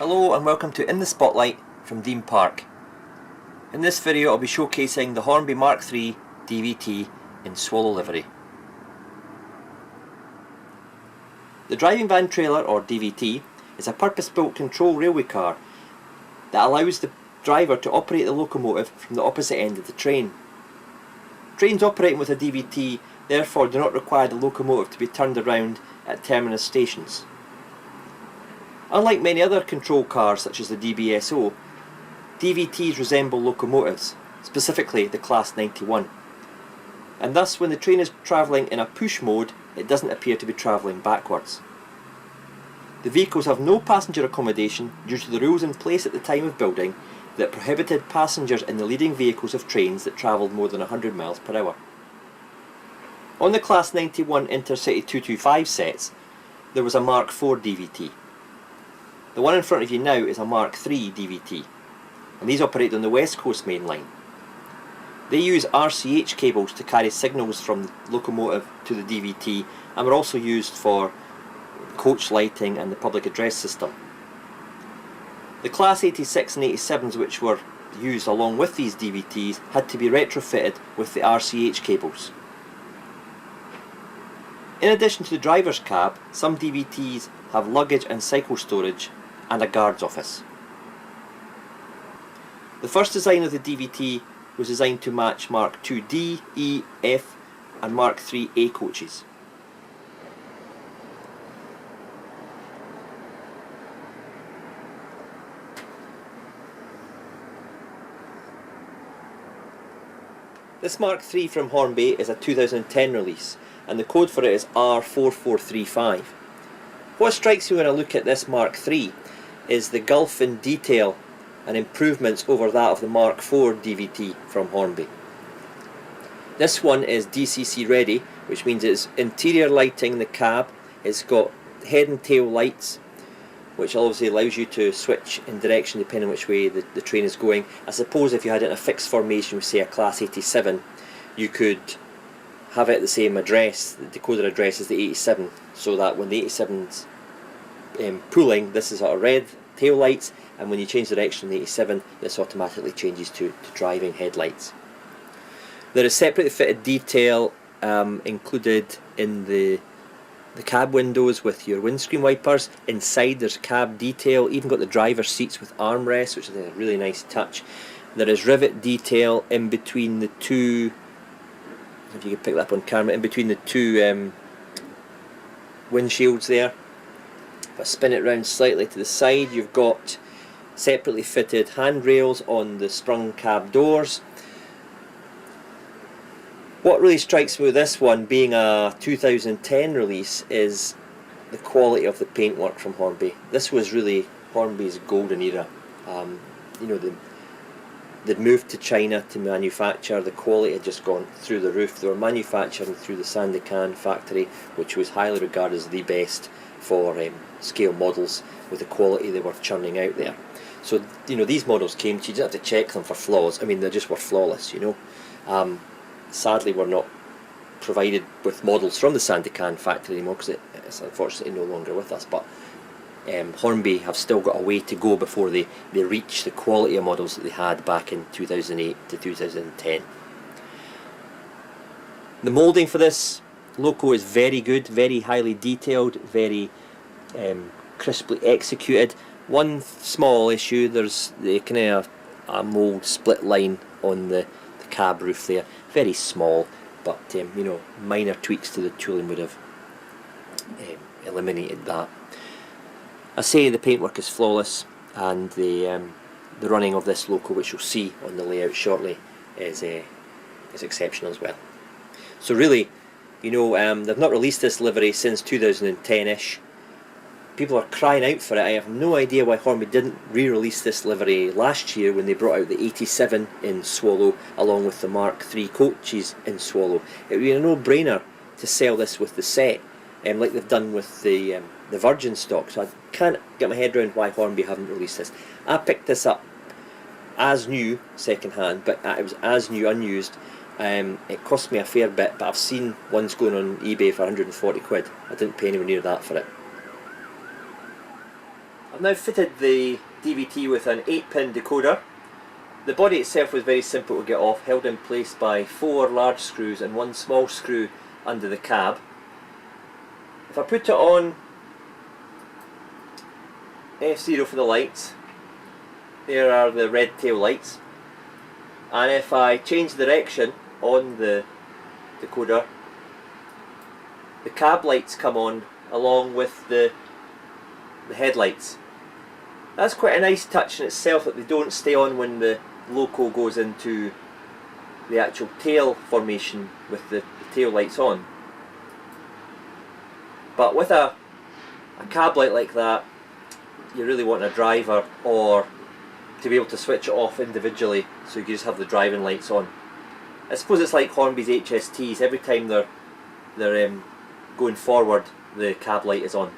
Hello and welcome to In the Spotlight from Dean Park. In this video I'll be showcasing the Hornby MK3 DVT in Swallow livery. The driving van trailer, or DVT, is a purpose-built control railway car that allows the driver to operate the locomotive from the opposite end of the train. Trains operating with a DVT therefore do not require the locomotive to be turned around at terminus stations. Unlike many other control cars such as the DBSO, DVTs resemble locomotives, specifically the Class 91. And thus when the train is travelling in a push mode, it doesn't appear to be travelling backwards. The vehicles have no passenger accommodation due to the rules in place at the time of building that prohibited passengers in the leading vehicles of trains that travelled more than 100 miles per hour. On the Class 91 Intercity 225 sets, there was a Mark IV DVT. The one in front of you now is a Mark III DVT, and these operate on the West Coast main line. They use RCH cables to carry signals from the locomotive to the DVT, and were also used for coach lighting and the public address system. The Class 86 and 87s, which were used along with these DVTs, had to be retrofitted with the RCH cables. In addition to the driver's cab, some DVTs have luggage and cycle storage and a guard's office. The first design of the DVT was designed to match Mark IID, E, F and Mark IIIA coaches. This Mark III from Hornby is a 2010 release, and the code for it is R4435. What strikes me when I look at this Mark III is the gulf in detail and improvements over that of the Mark IV DVT from Hornby. This one is DCC ready, which means it's interior lighting in the cab. It's got head and tail lights, which obviously allows you to switch in direction depending on which way the train is going. I suppose if you had it in a fixed formation, say a Class 87, you could have it at the same address, the decoder address as the 87, so that when the 87's pulling, this is sort of red tail lights, and when you change direction in the 87, this automatically changes to driving headlights. There is separately fitted detail included in the cab windows with your windscreen wipers. Inside there's cab detail, even got the driver's seats with armrests, which is a really nice touch. There is rivet detail in between the two, if you can pick that up on camera, in between the two windshields there. If I spin it round slightly to the side, you've got separately fitted handrails on the sprung cab doors. What really strikes me with this one, being a 2010 release, is the quality of the paintwork from Hornby. This was really Hornby's golden era. You know, they'd moved to China to manufacture. The quality had just gone through the roof. They were manufacturing through the Sandakan factory, which was highly regarded as the best for scale models with the quality they were churning out there. So, you know, these models came to you, didn't have to check them for flaws. I mean, they just were flawless, you know. Sadly, we're not provided with models from the Sandakan factory anymore because it's unfortunately no longer with us, but Hornby have still got a way to go before they reach the quality of models that they had back in 2008 to 2010. The moulding for this loco is very good, very highly detailed, very crisply executed. One small issue, there's the kind of a mould split line on the cab roof there, very small, but you know, minor tweaks to the tooling would have eliminated that. I say the paintwork is flawless, and the running of this loco, which you'll see on the layout shortly, is exceptional as well. So really, you know, they've not released this livery since 2010-ish. People are crying out for it. I have no idea why Hornby didn't re-release this livery last year when they brought out the 87 in Swallow along with the Mark III coaches in Swallow. It would be a no-brainer to sell this with the set, like they've done with the Virgin stock. So I can't get my head around why Hornby haven't released this. I picked this up as new, second hand, but it was as new, unused. It cost me a fair bit, but I've seen ones going on eBay for 140 quid. I didn't pay anywhere near that for it. I've now fitted the DVT with an 8-pin decoder. The body itself was very simple to get off, held in place by 4 large screws and 1 small screw under the cab. If I put it on F0 for the lights, there are the red tail lights, and if I change direction on the decoder, the cab lights come on along with the headlights. That's quite a nice touch in itself, that they don't stay on when the loco goes into the actual tail formation with the tail lights on. But with a cab light like that, you really want a driver or to be able to switch it off individually, so you can just have the driving lights on. I suppose it's like Hornby's HSTs, every time they're going forward the cab light is on.